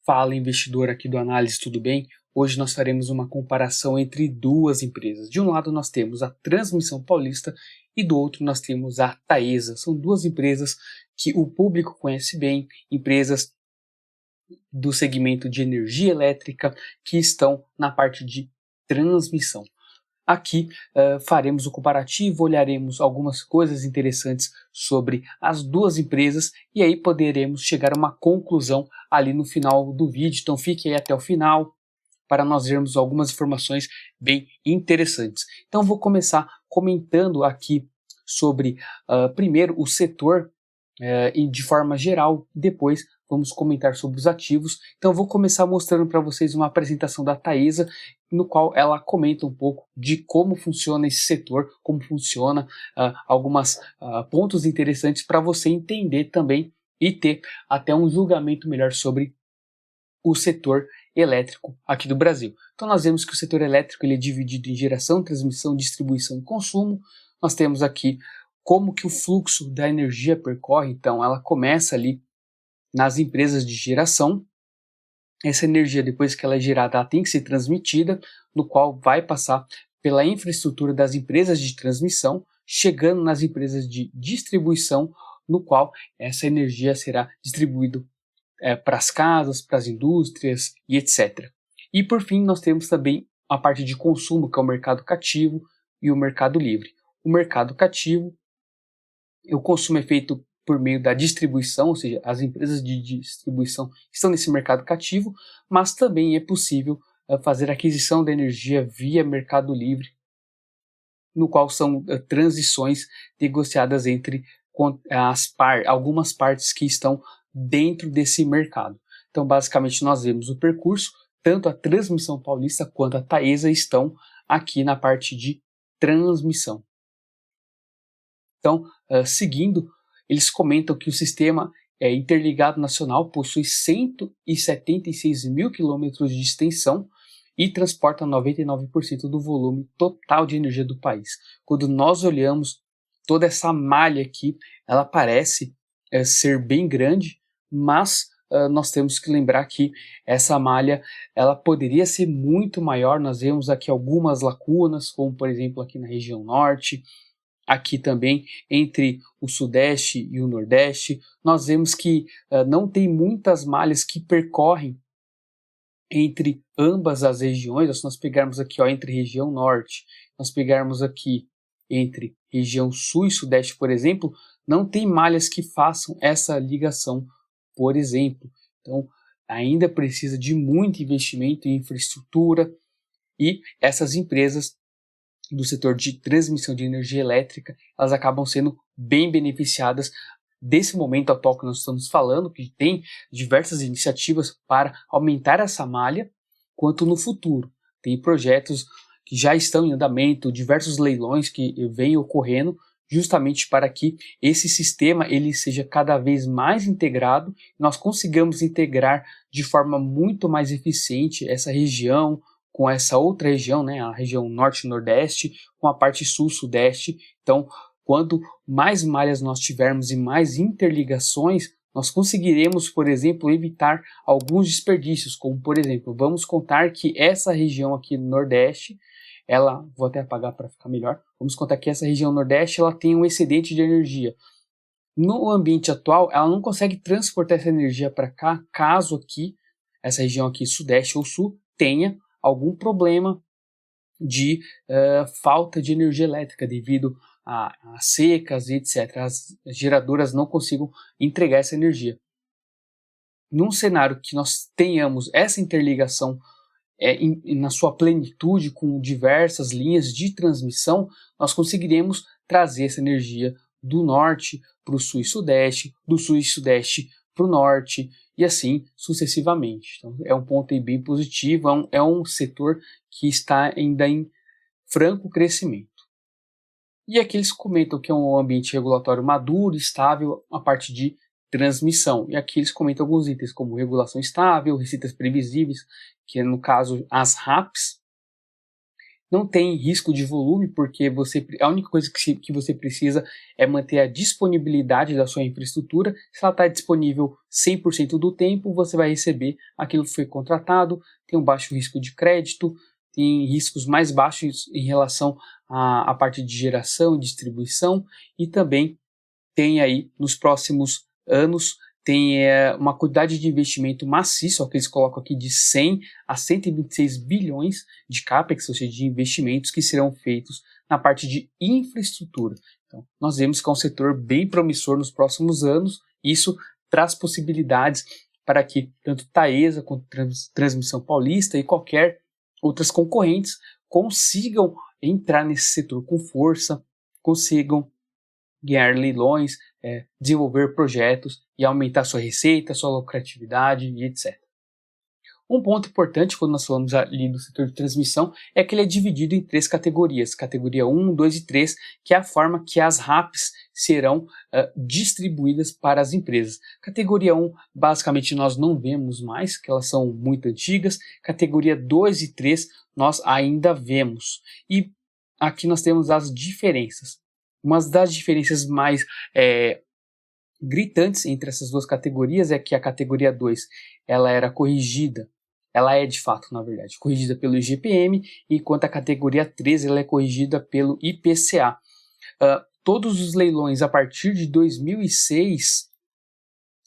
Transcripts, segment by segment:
Fala, investidor aqui do Análise, tudo bem? Hoje nós faremos uma comparação entre duas empresas. De um lado nós temos a Transmissão Paulista e do outro nós temos a Taesa. São duas empresas que o público conhece bem, empresas do segmento de energia elétrica que estão na parte de transmissão. Aqui faremos o comparativo, olharemos algumas coisas interessantes sobre as duas empresas e aí poderemos chegar a uma conclusão ali no final do vídeo. Então fique aí até o final para nós vermos algumas informações bem interessantes. Então vou começar comentando aqui sobre primeiro o setor e de forma geral, depois vamos comentar sobre os ativos. Então vou começar mostrando para vocês uma apresentação da Taesa, no qual ela comenta um pouco de como funciona esse setor, como funciona alguns pontos interessantes para você entender também e ter até um julgamento melhor sobre o setor elétrico aqui do Brasil. Então nós vemos que o setor elétrico ele é dividido em geração, transmissão, distribuição e consumo. Nós temos aqui como que o fluxo da energia percorre. Então ela começa ali nas empresas de geração. Essa energia, depois que ela é gerada, ela tem que ser transmitida, no qual vai passar pela infraestrutura das empresas de transmissão, chegando nas empresas de distribuição, no qual essa energia será distribuída para as casas, para as indústrias e etc. E por fim, nós temos também a parte de consumo, que é o mercado cativo e o mercado livre. O mercado cativo, o consumo é feito por meio da distribuição, ou seja, as empresas de distribuição estão nesse mercado cativo, mas também é possível fazer aquisição da energia via mercado livre, no qual são transições negociadas entre algumas partes que estão dentro desse mercado. Então, basicamente, nós vemos o percurso, tanto a Transmissão Paulista quanto a Taesa estão aqui na parte de transmissão. Então, seguindo, eles comentam que o sistema interligado nacional possui 176 mil quilômetros de extensão e transporta 99% do volume total de energia do país. Quando nós olhamos toda essa malha aqui, ela parece ser bem grande, mas nós temos que lembrar que essa malha ela poderia ser muito maior. Nós vemos aqui algumas lacunas, como por exemplo aqui na região norte, aqui também entre o Sudeste e o Nordeste. Nós vemos que não tem muitas malhas que percorrem entre ambas as regiões. Se nós pegarmos aqui entre região Norte, nós pegarmos aqui entre região Sul e Sudeste, por exemplo, não tem malhas que façam essa ligação, por exemplo. Então, ainda precisa de muito investimento em infraestrutura e essas empresas do setor de transmissão de energia elétrica, elas acabam sendo bem beneficiadas desse momento atual que nós estamos falando, que tem diversas iniciativas para aumentar essa malha, quanto no futuro. Tem projetos que já estão em andamento, diversos leilões que vêm ocorrendo, justamente para que esse sistema ele seja cada vez mais integrado, nós consigamos integrar de forma muito mais eficiente essa região com essa outra região, né, a região norte e nordeste, com a parte sul-sudeste. Então, quanto mais malhas nós tivermos e mais interligações, nós conseguiremos, por exemplo, evitar alguns desperdícios, como por exemplo, vamos contar que essa região aqui no nordeste, vou até apagar para ficar melhor, vamos contar que essa região nordeste ela tem um excedente de energia. No ambiente atual, ela não consegue transportar essa energia para cá, caso aqui, essa região aqui, sudeste ou sul, tenha algum problema de falta de energia elétrica devido a secas e etc. As geradoras não consigam entregar essa energia. Num cenário que nós tenhamos essa interligação na sua plenitude com diversas linhas de transmissão, nós conseguiremos trazer essa energia do norte para o sul e sudeste, do sul e sudeste para o norte, e assim sucessivamente. Então, é um ponto aí bem positivo, é um setor que está ainda em franco crescimento. E aqui eles comentam que é um ambiente regulatório maduro, estável, a parte de transmissão. E aqui eles comentam alguns itens, como regulação estável, receitas previsíveis, que é no caso as RAPs, Não tem risco de volume, porque a única coisa que você precisa é manter a disponibilidade da sua infraestrutura. Se ela está disponível 100% do tempo, você vai receber aquilo que foi contratado, tem um baixo risco de crédito, tem riscos mais baixos em relação à parte de geração e distribuição, e também tem aí nos próximos anos tem uma quantidade de investimento maciço, que eles colocam aqui de 100 a 126 bilhões de CAPEX, ou seja, de investimentos que serão feitos na parte de infraestrutura. Então, nós vemos que é um setor bem promissor nos próximos anos. Isso traz possibilidades para que tanto Taesa quanto Transmissão Paulista e qualquer outras concorrentes consigam entrar nesse setor com força, consigam ganhar leilões, desenvolver projetos e aumentar sua receita, sua lucratividade e etc. Um ponto importante quando nós falamos ali do setor de transmissão é que ele é dividido em 3 categorias, categoria 1, 2 e 3, que é a forma que as RAPs serão distribuídas para as empresas. Categoria 1, basicamente nós não vemos mais, que elas são muito antigas. Categoria 2 e 3, nós ainda vemos. E aqui nós temos as diferenças. Uma das diferenças mais gritantes entre essas duas categorias é que a categoria 2 ela era corrigida, ela é de fato, na verdade, corrigida pelo IGPM, enquanto a categoria 3 ela é corrigida pelo IPCA. Todos os leilões a partir de 2006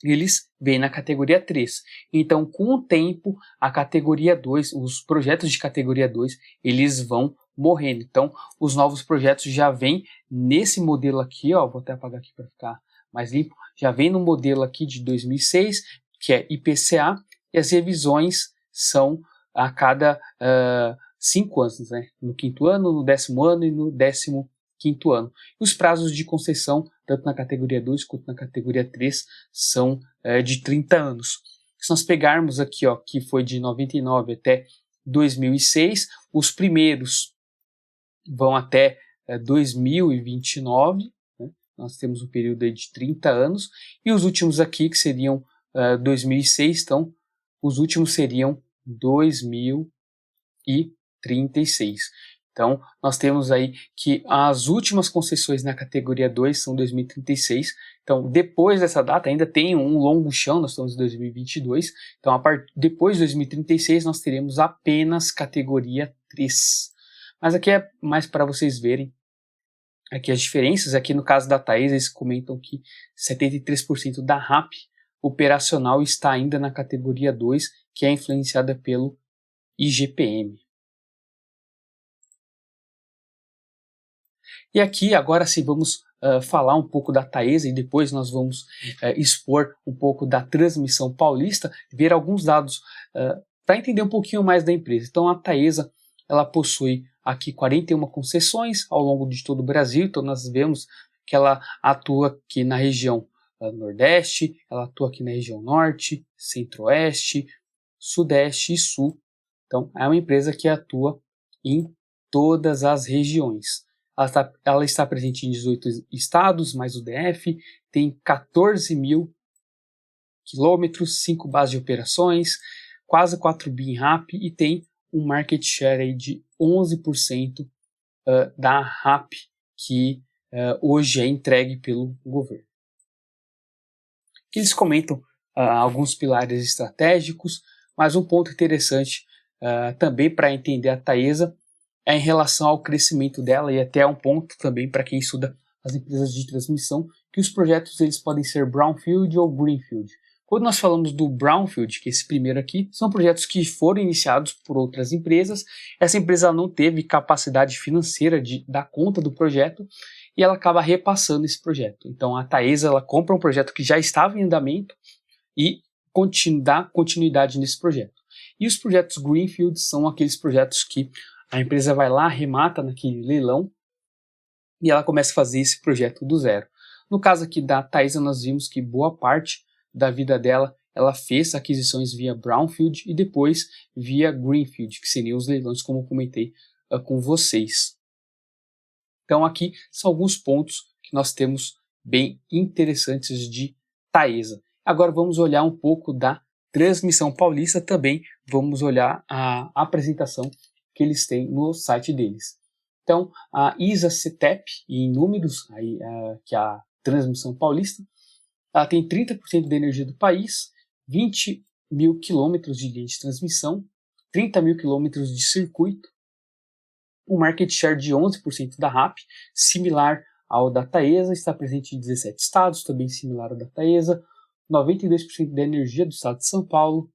eles vêm na categoria 3. Então, com o tempo, a categoria 2, os projetos de categoria 2, eles vão morrendo. Então, os novos projetos já vêm nesse modelo aqui, ó, vou até apagar aqui para ficar mais limpo, já vem no modelo aqui de 2006, que é IPCA, e as revisões são a cada 5 anos, né? No 5º ano, no 10º ano e no 15º ano. E os prazos de concessão, tanto na categoria 2 quanto na categoria 3, são de 30 anos. Se nós pegarmos aqui, ó, que foi de 99 até 2006, os primeiros vão até 2029, né? Nós temos um período aí de 30 anos, e os últimos aqui, que seriam 2006, então os últimos seriam 2036. Então, nós temos aí que as últimas concessões na categoria 2 são 2036. Então, depois dessa data, ainda tem um longo chão, nós estamos em 2022. Então, depois de 2036, nós teremos apenas categoria 3. Mas aqui é mais para vocês verem aqui as diferenças. Aqui no caso da Taesa, eles comentam que 73% da RAP operacional está ainda na categoria 2, que é influenciada pelo IGPM. E aqui, agora sim, vamos falar um pouco da Taesa e depois nós vamos expor um pouco da Transmissão Paulista, ver alguns dados para entender um pouquinho mais da empresa. Então, a Taesa, ela possui aqui 41 concessões ao longo de todo o Brasil. Então, nós vemos que ela atua aqui na região Nordeste, ela atua aqui na região Norte, Centro-Oeste, Sudeste e Sul. Então, é uma empresa que atua em todas as regiões. Ela está presente em 18 estados, mais o DF, tem 14 mil quilômetros, 5 bases de operações, quase 4 bi em RAP e tem um market share aí de 11% da RAP que hoje é entregue pelo governo. Aqui eles comentam alguns pilares estratégicos, mas um ponto interessante também para entender a Taesa é em relação ao crescimento dela, e até um ponto também para quem estuda as empresas de transmissão, que os projetos eles podem ser brownfield ou greenfield. Quando nós falamos do brownfield, que é esse primeiro aqui, são projetos que foram iniciados por outras empresas. Essa empresa não teve capacidade financeira de dar conta do projeto e ela acaba repassando esse projeto. Então a Taesa ela compra um projeto que já estava em andamento e dá continuidade nesse projeto. E os projetos greenfield são aqueles projetos que a empresa vai lá, remata naquele leilão e ela começa a fazer esse projeto do zero. No caso aqui da Taesa, nós vimos que boa parte da vida dela ela fez aquisições via brownfield e depois via greenfield, que seriam os leilões, como eu comentei com vocês. Então aqui são alguns pontos que nós temos bem interessantes de Taesa. Agora vamos olhar um pouco da Transmissão Paulista também, vamos olhar a apresentação que eles têm no site deles. Então, a ISA-CTEP, em números, que é a Transmissão Paulista, ela tem 30% da energia do país, 20 mil quilômetros de linha de transmissão, 30 mil quilômetros de circuito, um market share de 11% da RAP, similar ao da Taesa, está presente em 17 estados, também similar ao da Taesa, 92% da energia do estado de São Paulo,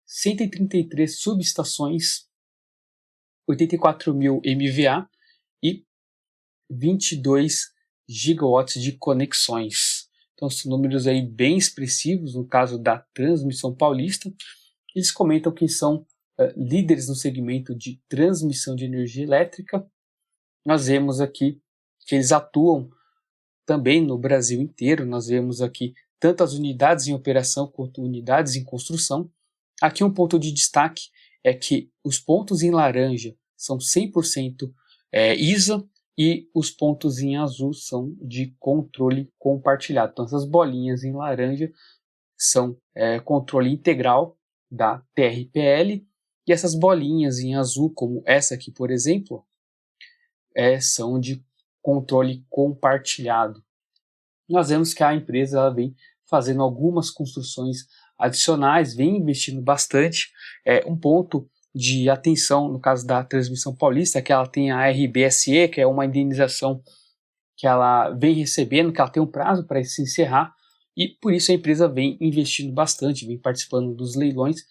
133 subestações, 84 mil MVA e 22 gigawatts de conexões. Então são números aí bem expressivos no caso da Transmissão Paulista. Eles comentam que são líderes no segmento de transmissão de energia elétrica. Nós vemos aqui que eles atuam também no Brasil inteiro. Nós vemos aqui tanto as unidades em operação quanto unidades em construção. Aqui um ponto de destaque é que os pontos em laranja são 100% ISA e os pontos em azul são de controle compartilhado. Então essas bolinhas em laranja são controle integral da TRPL e essas bolinhas em azul, como essa aqui, por exemplo, são de controle compartilhado. Nós vemos que a empresa ela vem fazendo algumas construções adicionais, vem investindo bastante. Um ponto de atenção no caso da Transmissão Paulista é que ela tem a RBSE, que é uma indenização que ela vem recebendo, que ela tem um prazo para se encerrar, e por isso a empresa vem investindo bastante, vem participando dos leilões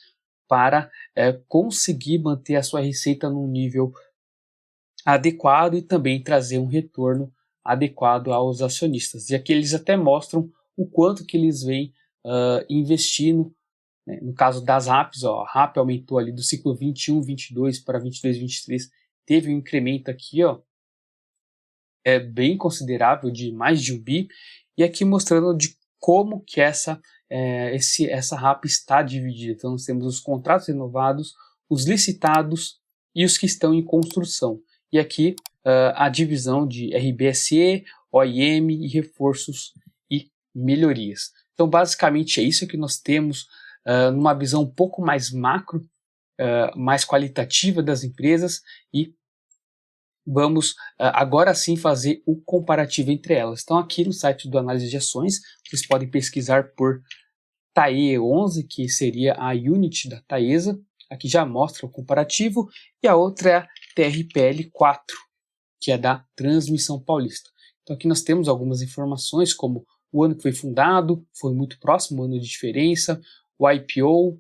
para conseguir manter a sua receita num nível adequado e também trazer um retorno adequado aos acionistas. E aqui eles até mostram o quanto que eles vêm investindo, né? No caso das RAPs, a RAP aumentou ali do ciclo 21-22 para 22-23, teve um incremento aqui, bem considerável, de mais de 1 bi, e aqui mostrando de como que essa RAP está dividida. Então nós temos os contratos renovados, os licitados e os que estão em construção. E aqui a divisão de RBSE, OIM e reforços e melhorias. Então basicamente é isso que nós temos numa visão um pouco mais macro, mais qualitativa das empresas, e vamos agora sim fazer o comparativo entre elas. Então aqui no site do Análise de Ações, vocês podem pesquisar por TAE11, que seria a unit da Taesa, aqui já mostra o comparativo, e a outra é a TRPL4, que é da Transmissão Paulista. Então aqui nós temos algumas informações, como o ano que foi fundado, foi muito próximo, o ano de diferença, o IPO,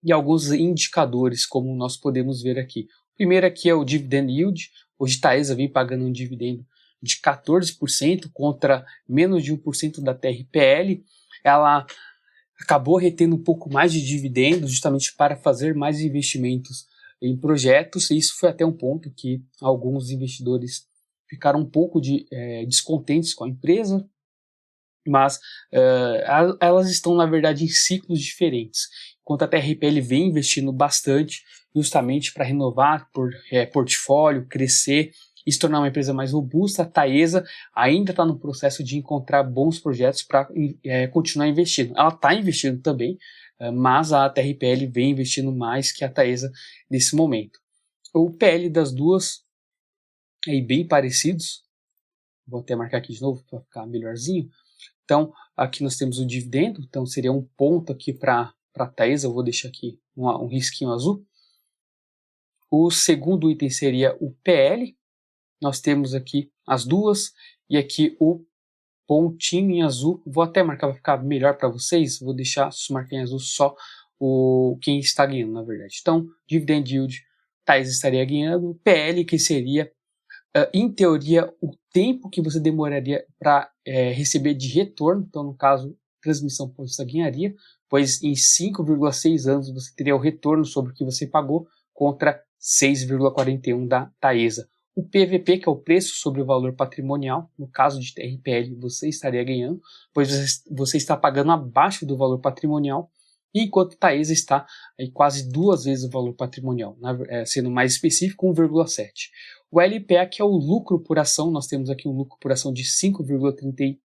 e alguns indicadores, como nós podemos ver aqui. O primeiro aqui é o Dividend Yield. Hoje a Taesa vem pagando um dividendo de 14% contra menos de 1% da TRPL. Ela acabou retendo um pouco mais de dividendos justamente para fazer mais investimentos em projetos, e isso foi até um ponto que alguns investidores ficaram um pouco descontentes com a empresa, mas elas estão na verdade em ciclos diferentes. Enquanto a TRPL vem investindo bastante justamente para renovar portfólio, crescer e se tornar uma empresa mais robusta, a Taesa ainda está no processo de encontrar bons projetos para continuar investindo. Ela está investindo também, mas a TRPL vem investindo mais que a Taesa nesse momento. O PL das duas é bem parecidos. Vou até marcar aqui de novo para ficar melhorzinho. Então, aqui nós temos o dividendo, então seria um ponto aqui para a Taesa, eu vou deixar aqui um risquinho azul. O segundo item seria o PL, nós temos aqui as duas, e aqui o pontinho em azul, vou até marcar para ficar melhor para vocês, vou deixar marcar em azul só quem está ganhando, na verdade. Então, Dividend Yield, Taesa estaria ganhando, o PL, que seria, em teoria, o tempo que você demoraria para receber de retorno, então no caso, Transmissão Paulista ganharia, pois em 5,6 anos você teria o retorno sobre o que você pagou, contra 6,41 da Taesa. O PVP, que é o preço sobre o valor patrimonial, no caso de TRPL, você estaria ganhando, pois você está pagando abaixo do valor patrimonial, enquanto Taesa está aí quase 2 vezes o valor patrimonial, sendo mais específico, 1,7. O LPA, que é o lucro por ação, nós temos aqui um lucro por ação de 5,37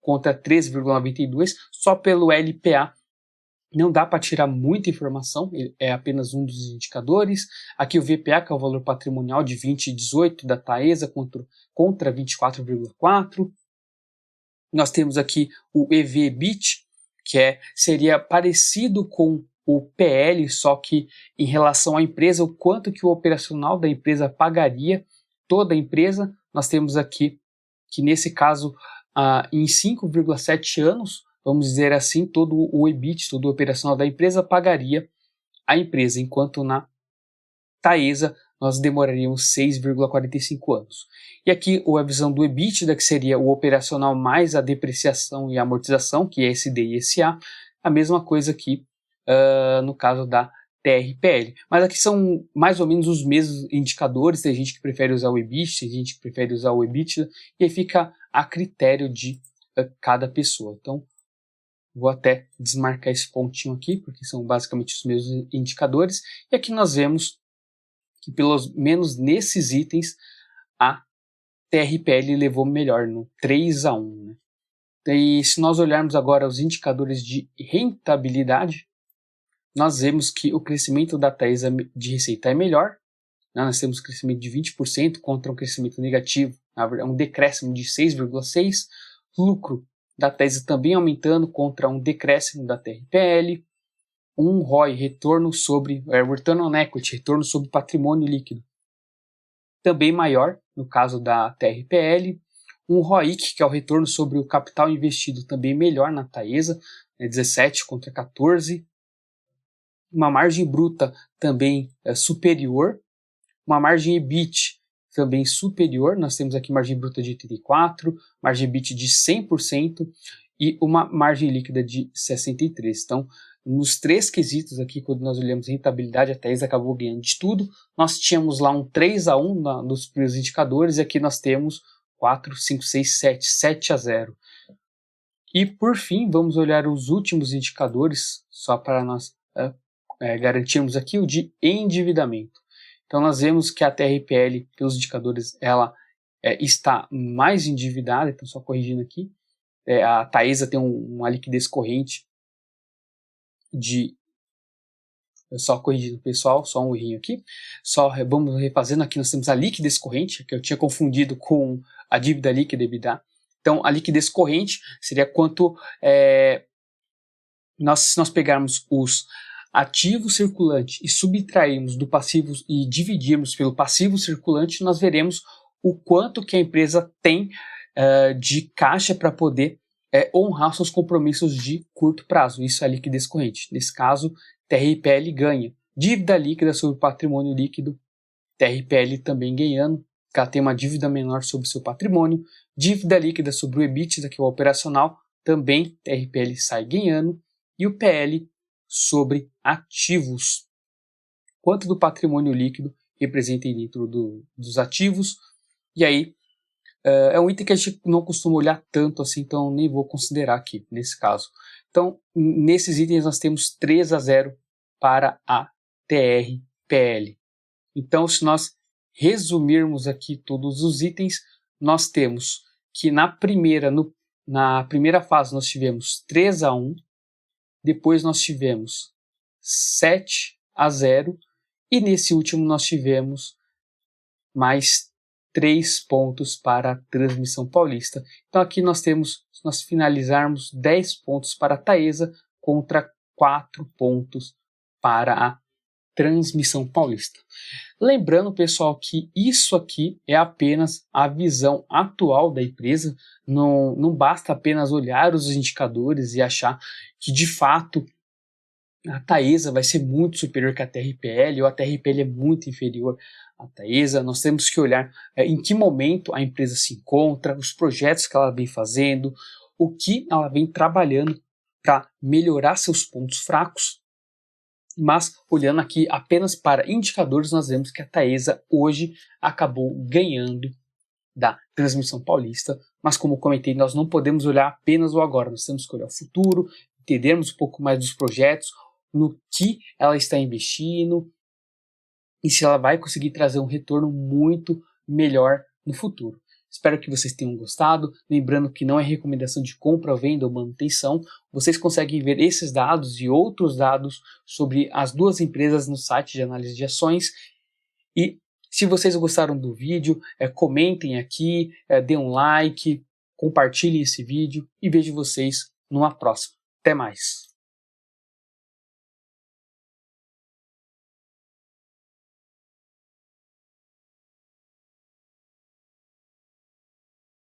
contra 3,92, só pelo LPA Não dá para tirar muita informação, é apenas um dos indicadores. Aqui o VPA, que é o valor patrimonial de 2018 da Taesa contra 24,4. Nós temos aqui o EV/EBIT, que seria parecido com o PL, só que em relação à empresa, o quanto que o operacional da empresa pagaria toda a empresa. Nós temos aqui que nesse caso, em 5,7 anos, vamos dizer assim, todo o EBIT, todo o operacional da empresa pagaria a empresa, enquanto na Taesa nós demoraríamos 6,45 anos. E aqui a visão do EBITDA, que seria o operacional mais a depreciação e a amortização, que é SD e SA, a mesma coisa aqui no caso da TRPL. Mas aqui são mais ou menos os mesmos indicadores, tem gente que prefere usar o EBIT, tem gente que prefere usar o EBITDA, e aí fica a critério de cada pessoa. Então, vou até desmarcar esse pontinho aqui, porque são basicamente os mesmos indicadores. E aqui nós vemos que, pelo menos nesses itens, a TRPL levou melhor, no 3-1. Né? E se nós olharmos agora os indicadores de rentabilidade, nós vemos que o crescimento da Taesa de receita é melhor. Né? Nós temos crescimento de 20% contra um crescimento negativo, um decréscimo de 6,6%. Lucro da Taesa também aumentando contra um decréscimo da TRPL. Um ROI, retorno on equity, retorno sobre patrimônio líquido, também maior no caso da TRPL. Um ROIC, que é o retorno sobre o capital investido, também melhor na Taesa, 17 contra 14. Uma margem bruta também superior. Uma margem EBIT também superior. Nós temos aqui margem bruta de 84%, margem EBIT de 100% e uma margem líquida de 63%. Então, nos três quesitos aqui, quando nós olhamos rentabilidade, a Taesa acabou ganhando de tudo. Nós tínhamos lá um 3-1 nos primeiros indicadores, e aqui nós temos 4, 5, 6, 7-0. E por fim, vamos olhar os últimos indicadores, só para nós garantirmos aqui o de endividamento. Então nós vemos que a TRPL, pelos indicadores, ela está mais endividada, então só corrigindo aqui, a Taesa tem uma liquidez corrente só corrigindo pessoal, só um errinho aqui, vamos refazendo, aqui nós temos a liquidez corrente, que eu tinha confundido com a dívida líquida EBITDA. Então a liquidez corrente seria quanto se nós pegarmos os ativos circulantes e subtrairmos do passivo e dividirmos pelo passivo circulante, nós veremos o quanto que a empresa tem de caixa para poder honrar seus compromissos de curto prazo. Isso é a liquidez corrente. Nesse caso, TRPL ganha. Dívida líquida sobre patrimônio líquido, TRPL também ganhando, porque ela tem uma dívida menor sobre seu patrimônio. Dívida líquida sobre o EBITDA, que é o operacional, também TRPL sai ganhando. E o PL sobre ativos. Quanto do patrimônio líquido representa dentro dos ativos. E aí, é um item que a gente não costuma olhar tanto assim, então nem vou considerar aqui, nesse caso. Então, nesses itens nós temos 3-0 para a TRPL. Então, se nós resumirmos aqui todos os itens, nós temos que na primeira fase nós tivemos 3-1, depois nós tivemos 7-0 e nesse último nós tivemos mais 3 pontos para a Transmissão Paulista. Então aqui nós temos, se nós finalizarmos, 10 pontos para a Taesa contra 4 pontos para a Transmissão Paulista. Lembrando, pessoal, que isso aqui é apenas a visão atual da empresa, não basta apenas olhar os indicadores e achar que de fato a Taesa vai ser muito superior que a TRPL ou a TRPL é muito inferior à Taesa. Nós temos que olhar em que momento a empresa se encontra, os projetos que ela vem fazendo, o que ela vem trabalhando para melhorar seus pontos fracos. Mas olhando aqui apenas para indicadores, nós vemos que a Taesa hoje acabou ganhando da Transmissão Paulista. Mas como comentei, nós não podemos olhar apenas o agora, nós temos que olhar o futuro, entendermos um pouco mais dos projetos, no que ela está investindo e se ela vai conseguir trazer um retorno muito melhor no futuro. Espero que vocês tenham gostado. Lembrando que não é recomendação de compra, venda ou manutenção. Vocês conseguem ver esses dados e outros dados sobre as duas empresas no site de análise de ações. E se vocês gostaram do vídeo, comentem aqui, dêem um like, compartilhem esse vídeo e vejo vocês numa próxima. Até mais!